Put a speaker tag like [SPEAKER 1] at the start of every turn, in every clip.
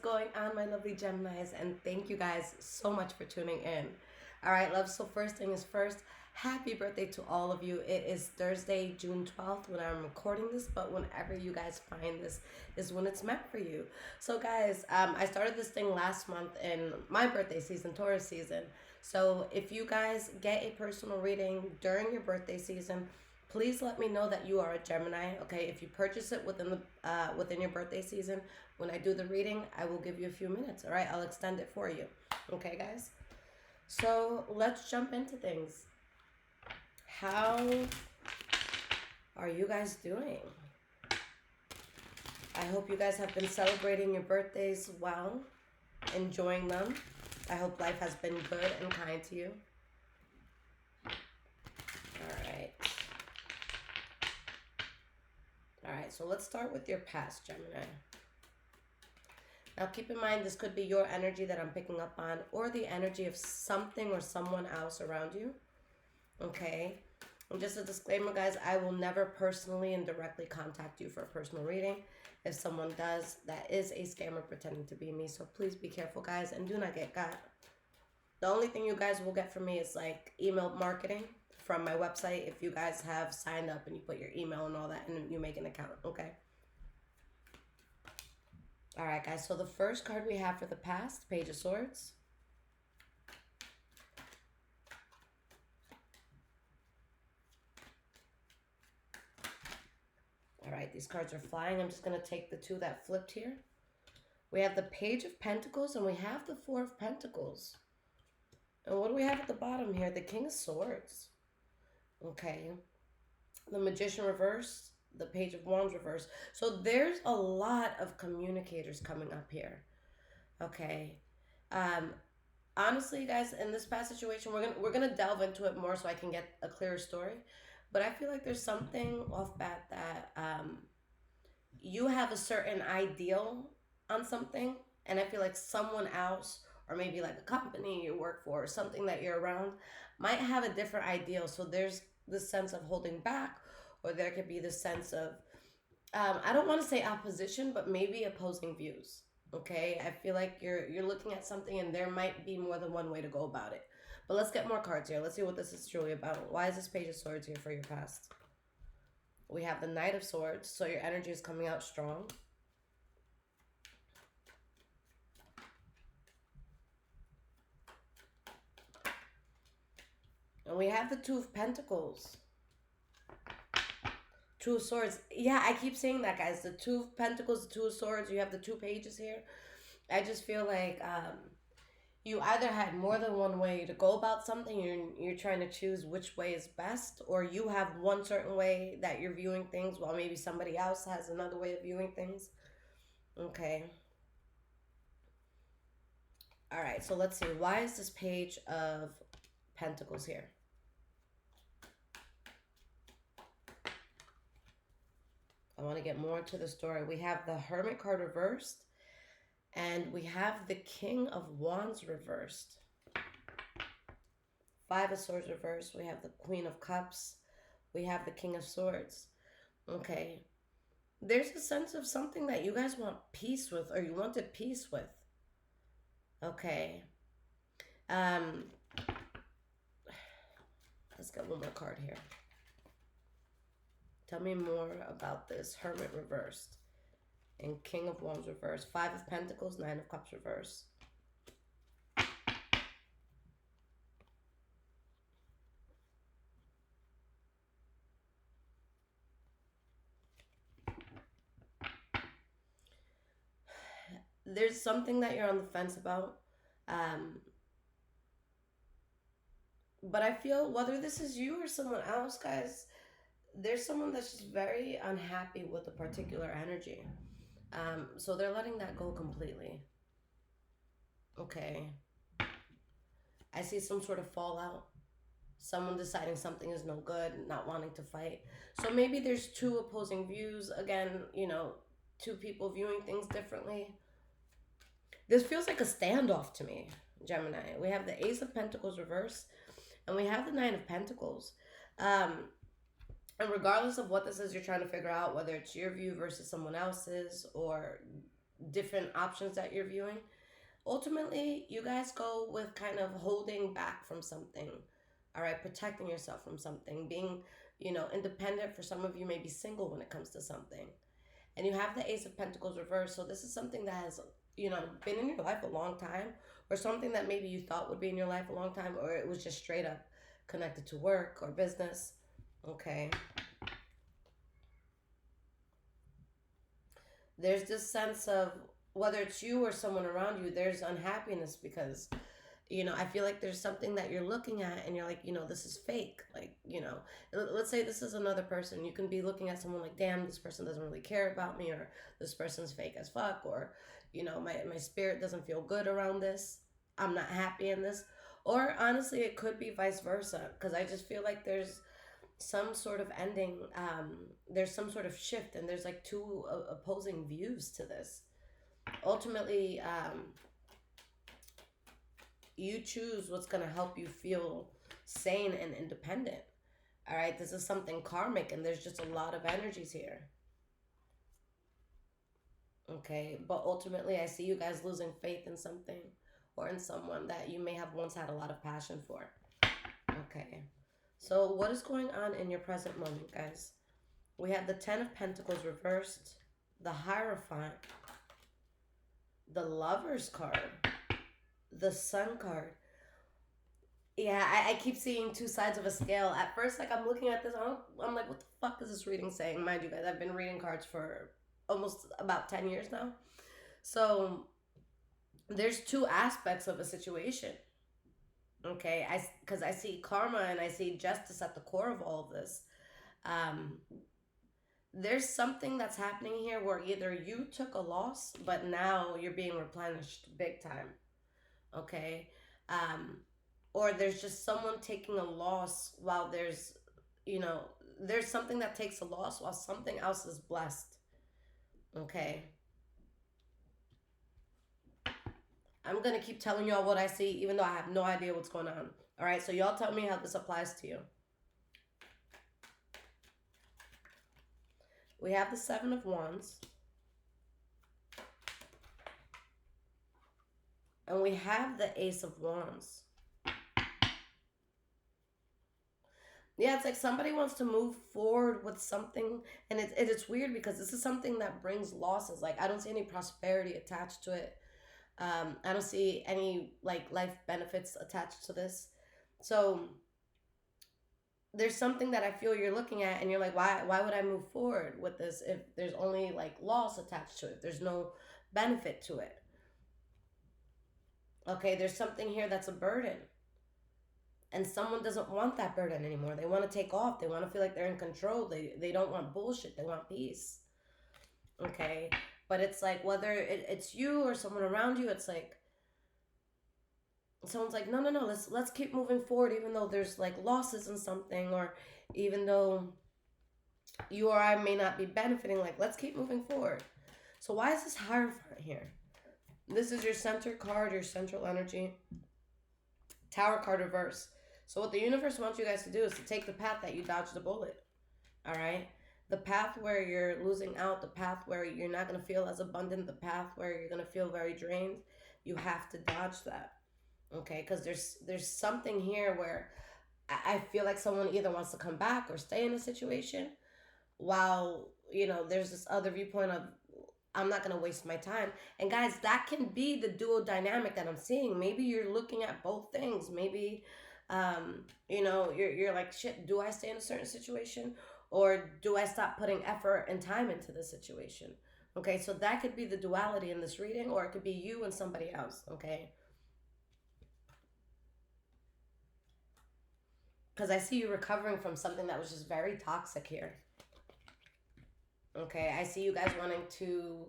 [SPEAKER 1] going on, my lovely Geminis? And thank you guys so much for tuning in. All right, love. So, first thing is first, happy birthday to all of you. It is Thursday, June 12th, when I'm recording this, but whenever you guys find this is when it's meant for you. So, guys, I started this thing last month in my birthday season, Taurus season. So, if you guys get a personal reading during your birthday season, please let me know that you are a Gemini. Okay, if you purchase it within your birthday season, when I do the reading, I will give you a few minutes. All right, I'll extend it for you. Okay, guys. So let's jump into things. How are you guys doing? I hope you guys have been celebrating your birthdays well, enjoying them. I hope life has been good and kind to you. All right, so let's start with your past, Gemini. Now, keep in mind, this could be your energy that I'm picking up on, or the energy of something or someone else around you. Okay? And just a disclaimer, guys, I will never personally and directly contact you for a personal reading. If someone does, that is a scammer pretending to be me. So please be careful, guys, and do not get got. The only thing you guys will get from me is like email marketing from my website if you guys have signed up and you put your email and all that and you make an account, okay? All right, guys, so the first card we have for the past, Page of Swords. All right, these cards are flying. I'm just going to take the two that flipped here. We have the Page of Pentacles and we have the Four of Pentacles. And what do we have at the bottom here? The King of Swords. Okay. The Magician reversed. The Page of Wands reversed. So there's a lot of communicators coming up here. Okay. Honestly, guys, in this past situation, we're gonna delve into it more so I can get a clearer story. But I feel like there's something off bat that you have a certain ideal on something, and I feel like someone else, or maybe like a company you work for or something that you're around, might have a different ideal. So there's this sense of holding back, or there could be this sense of, I don't want to say opposition, but maybe opposing views. Okay, I feel like you're looking at something and there might be more than one way to go about it. But let's get more cards here. Let's see what this is truly about. Why is this Page of Swords here for your past? We have the Knight of Swords, so your energy is coming out strong. And we have the Two of Pentacles. Two of Swords. Yeah, I keep saying that, guys. The Two of Pentacles, the Two of Swords. You have the two pages here. I just feel like you either had more than one way to go about something. You're trying to choose which way is best, or you have one certain way that you're viewing things while maybe somebody else has another way of viewing things. Okay. All right, so let's see. Why is this Page of Pentacles here? I want to get more into the story. We have the Hermit card reversed, and we have the King of Wands reversed. Five of Swords reversed. We have the Queen of Cups. We have the King of Swords. Okay. There's a sense of something that you guys want peace with, or you wanted peace with. Okay. Let's get one more card here. Tell me more about this Hermit reversed and King of Wands reversed. Five of Pentacles, Nine of Cups reversed. There's something that you're on the fence about. But I feel whether this is you or someone else, guys, there's someone that's just very unhappy with a particular energy. So they're letting that go completely. Okay. I see some sort of fallout. Someone deciding something is no good, not wanting to fight. So maybe there's two opposing views. Again, you know, two people viewing things differently. This feels like a standoff to me, Gemini. We have the Ace of Pentacles reversed, and we have the Nine of Pentacles. And regardless of what this is you're trying to figure out, whether it's your view versus someone else's, or different options that you're viewing. Ultimately, you guys go with kind of holding back from something. All right, protecting yourself from something, being, independent. For some of you, may be single when it comes to something. And you have the Ace of Pentacles reversed. So this is something that has, been in your life a long time, or something that maybe you thought would be in your life a long time, or it was just straight up connected to work or business. Okay. There's this sense of, whether it's you or someone around you, there's unhappiness because, I feel like there's something that you're looking at and you're like, this is fake. Like, let's say this is another person. You can be looking at someone like, damn, this person doesn't really care about me, or this person's fake as fuck, or, my spirit doesn't feel good around this. I'm not happy in this. Or honestly, it could be vice versa, because I just feel like there's some sort of ending. There's some sort of shift, and there's like two opposing views to this. Ultimately, you choose what's going to help you feel sane and independent. All right, this is something karmic, and there's just a lot of energies here. Okay, but ultimately, I see you guys losing faith in something or in someone that you may have once had a lot of passion for. Okay, so what is going on in your present moment, guys? We have the Ten of Pentacles reversed, the Hierophant, the Lover's card, the Sun card. Yeah, I keep seeing two sides of a scale. At first, like, I'm looking at this, I'm like, what the fuck is this reading saying? Mind you guys, I've been reading cards for almost about 10 years now. So there's two aspects of a situation. Okay, because I see karma and I see justice at the core of all of this. There's something that's happening here where either you took a loss, but now you're being replenished big time. Okay, or there's just someone taking a loss while there's something that takes a loss while something else is blessed. Okay. I'm going to keep telling y'all what I see, even though I have no idea what's going on. All right, so y'all tell me how this applies to you. We have the Seven of Wands. And we have the Ace of Wands. Yeah, it's like somebody wants to move forward with something. And it's weird because this is something that brings losses. Like, I don't see any prosperity attached to it. I don't see any like life benefits attached to this. So there's something that I feel you're looking at and you're like, why would I move forward with this if there's only like loss attached to it? There's no benefit to it. Okay, there's something here that's a burden. And someone doesn't want that burden anymore. They want to take off. They want to feel like they're in control. They don't want bullshit. They want peace. Okay, but it's like whether it's you or someone around you, it's like someone's like, no, let's keep moving forward, even though there's like losses in something, or even though you or I may not be benefiting. Like, let's keep moving forward. So why is this Hierophant here? This is your center card, your central energy. Tower card reverse. So what the universe wants you guys to do is to take the path that you dodged the bullet. All right. The path where you're losing out, the path where you're not going to feel as abundant, the path where you're going to feel very drained, you have to dodge that. Okay, because there's something here where I feel like someone either wants to come back or stay in a situation, while, there's this other viewpoint of, I'm not going to waste my time. And guys, that can be the dual dynamic that I'm seeing. Maybe you're looking at both things. Maybe, you're like, shit, do I stay in a certain situation? Or do I stop putting effort and time into the situation? Okay, so that could be the duality in this reading, or it could be you and somebody else, okay? Because I see you recovering from something that was just very toxic here. Okay, I see you guys wanting to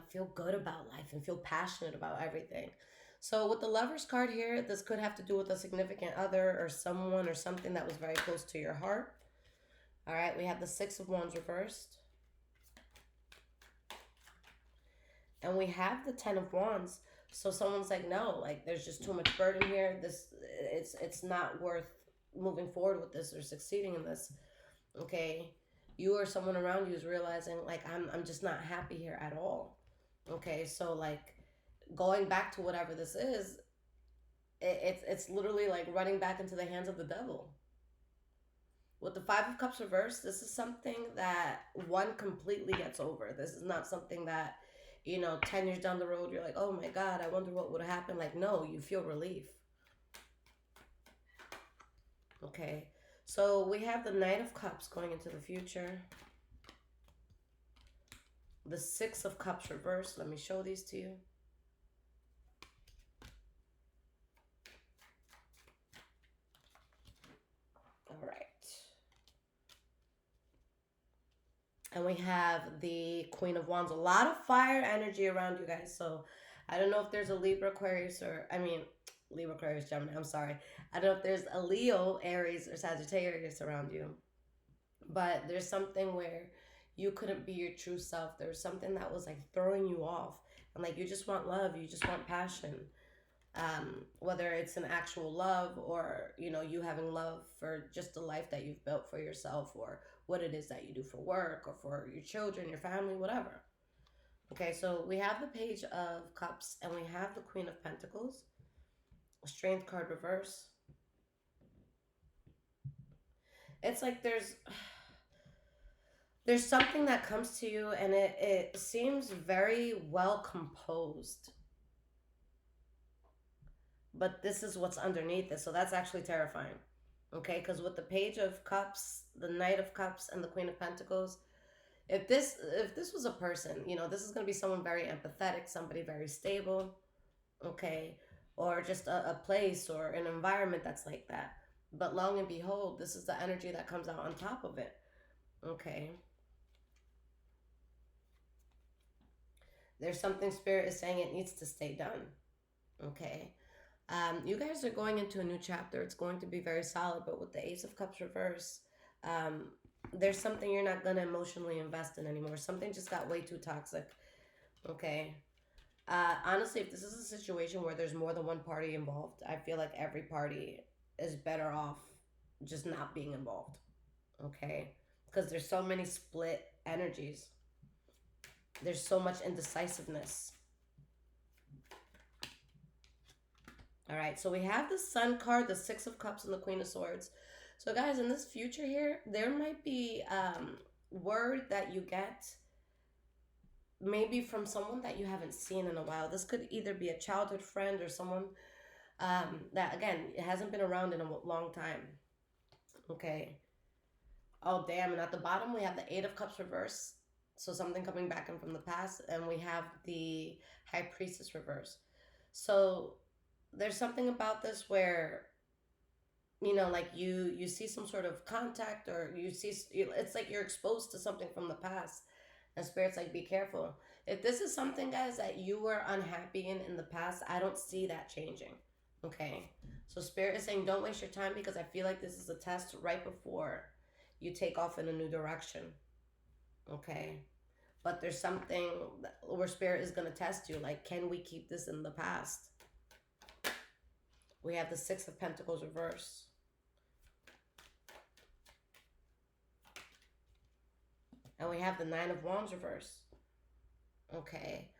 [SPEAKER 1] feel good about life and feel passionate about everything. So with the Lover's card here, this could have to do with a significant other or someone or something that was very close to your heart. All right, we have the Six of Wands reversed. And we have the Ten of Wands. So someone's like, no, like there's just too much burden here. It's not worth moving forward with this or succeeding in this. Okay, you or someone around you is realizing like I'm just not happy here at all. Okay, so like going back to whatever this is, it's literally like running back into the hands of the devil. With the Five of Cups reversed, this is something that one completely gets over. This is not something that, 10 years down the road, you're like, oh my God, I wonder what would have happened. Like, no, you feel relief. Okay. So we have the Knight of Cups going into the future. The Six of Cups reversed. Let me show these to you. All right. And we have the Queen of Wands. A lot of fire energy around you guys. So I don't know if there's a Libra, Aquarius, Libra, Aquarius, Gemini. I'm sorry. I don't know if there's a Leo, Aries, or Sagittarius around you. But there's something where you couldn't be your true self. There was something that was like throwing you off. And like you just want love. You just want passion. Whether it's an actual love or you having love for just the life that you've built for yourself, or what it is that you do for work or for your children, your family, whatever. Okay, so we have the Page of Cups and we have the Queen of Pentacles. Strength card reverse. It's like there's something that comes to you and it seems very well composed, but this is what's underneath it. So that's actually terrifying. Okay, because with the Page of Cups, the Knight of Cups, and the Queen of Pentacles, if this was a person, this is going to be someone very empathetic, somebody very stable, okay, or just a place or an environment that's like that. But long and behold, this is the energy that comes out on top of it. Okay. There's something Spirit is saying it needs to stay done. Okay. You guys are going into a new chapter. It's going to be very solid, but with the Ace of Cups reverse, there's something you're not going to emotionally invest in anymore. Something just got way too toxic. Okay. Honestly, if this is a situation where there's more than one party involved, I feel like every party is better off just not being involved. Okay. Because there's so many split energies. There's so much indecisiveness. All right, so we have the Sun card, the Six of Cups, and the Queen of Swords. So guys, in this future here, there might be word that you get maybe from someone that you haven't seen in a while. This could either be a childhood friend or someone that, again, it hasn't been around in a long time. Okay. Oh, damn. And at the bottom, we have the Eight of Cups reverse. So something coming back in from the past. And we have the High Priestess reverse. So there's something about this where like you see some sort of contact, or you see it's like you're exposed to something from the past, and Spirit's like, be careful. If this is something, guys, that you were unhappy in the past, I don't see that changing. Okay, so Spirit is saying don't waste your time, because I feel like this is a test right before you take off in a new direction. Okay, but there's something where Spirit is going to test you, like, can we keep this in the past? We have the Six of Pentacles reverse. And we have the Nine of Wands reverse. Okay.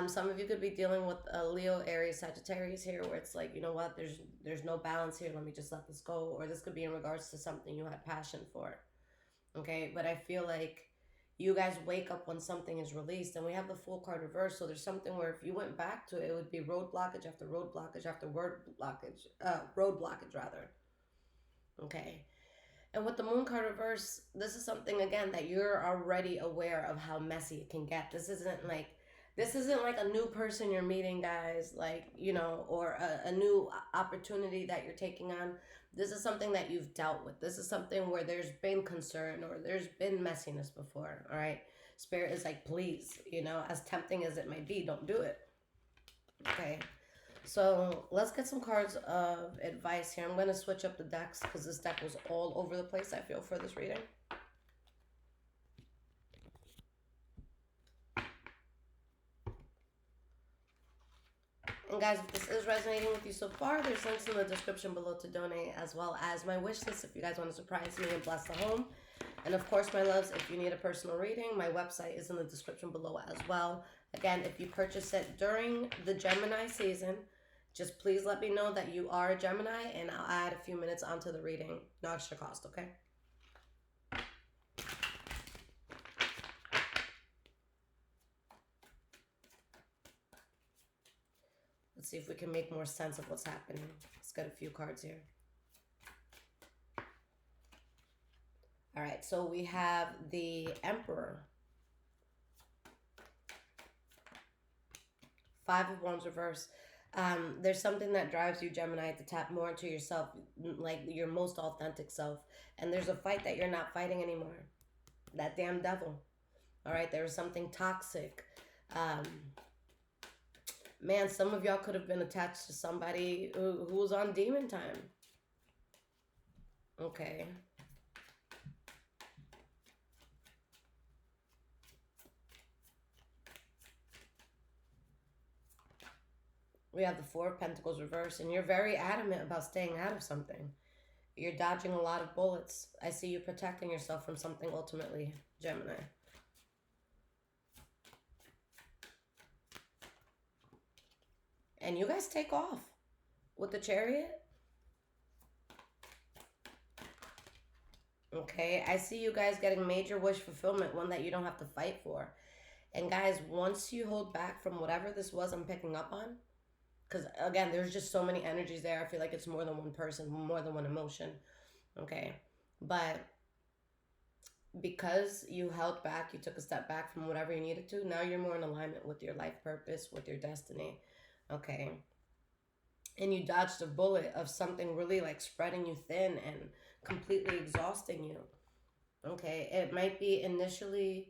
[SPEAKER 1] Some of you could be dealing with a Leo, Aries, Sagittarius here, where it's like, you know what, there's no balance here. Let me just let this go. Or this could be in regards to something you had passion for. Okay. But I feel like you guys wake up when something is released, and we have the Fool card reversed. So there's something where if you went back to it, it would be road blockage after road blockage after road blockage rather. Okay. And with the Moon card reverse, this is something, again, that you're already aware of how messy it can get. This isn't like a new person you're meeting, guys, like, or a new opportunity that you're taking on. This is something that you've dealt with. This is something where there's been concern or there's been messiness before, all right? Spirit is like, please, as tempting as it may be, don't do it. Okay. So let's get some cards of advice here. I'm going to switch up the decks because this deck was all over the place, I feel, for this reading. And guys, if this is resonating with you so far, there's links in the description below to donate, as well as my wish list if you guys want to surprise me and bless the home. And of course, my loves, if you need a personal reading, my website is in the description below as well. Again, if you purchase it during the Gemini season, just please let me know that you are a Gemini, and I'll add a few minutes onto the reading. No extra cost, okay? Let's see if we can make more sense of what's happening. Let's get a few cards here. All right, so we have the Emperor. Five of Wands reverse. There's something that drives you, Gemini, to tap more into yourself, like your most authentic self. And there's a fight that you're not fighting anymore. That damn devil. All right, there was something toxic. Man, some of y'all could have been attached to somebody who was on demon time. Okay. We have the Four of Pentacles reversed, and you're very adamant about staying out of something. You're dodging a lot of bullets. I see you protecting yourself from something ultimately, Gemini. And you guys take off with the Chariot. Okay, I see you guys getting major wish fulfillment, one that you don't have to fight for. And guys, once you hold back from whatever this was I'm picking up on, because again, there's just so many energies there. I feel like it's more than one person, more than one emotion. Okay, but because you held back, you took a step back from whatever you needed to, now you're more in alignment with your life purpose, with your destiny. Okay, and you dodged a bullet of something really like spreading you thin and completely exhausting you. Okay, it might be initially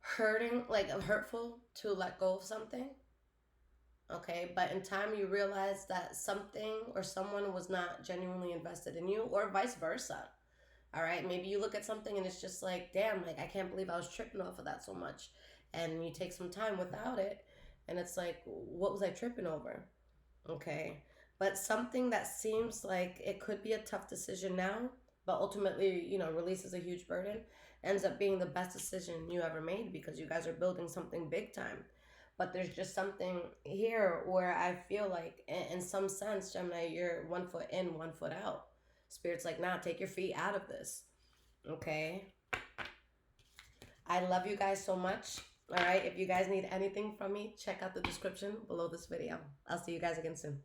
[SPEAKER 1] hurting, like hurtful to let go of something. Okay, but in time you realize that something or someone was not genuinely invested in you, or vice versa. All right, maybe you look at something and it's just like, damn, like I can't believe I was tripping off of that so much. And you take some time without it, and it's like, what was I tripping over? Okay, but something that seems like it could be a tough decision now, but ultimately, releases a huge burden, ends up being the best decision you ever made because you guys are building something big time. But there's just something here where I feel like, in some sense, Gemini, you're 1 foot in, 1 foot out. Spirit's like, nah, take your feet out of this. Okay? I love you guys so much. All right? If you guys need anything from me, check out the description below this video. I'll see you guys again soon.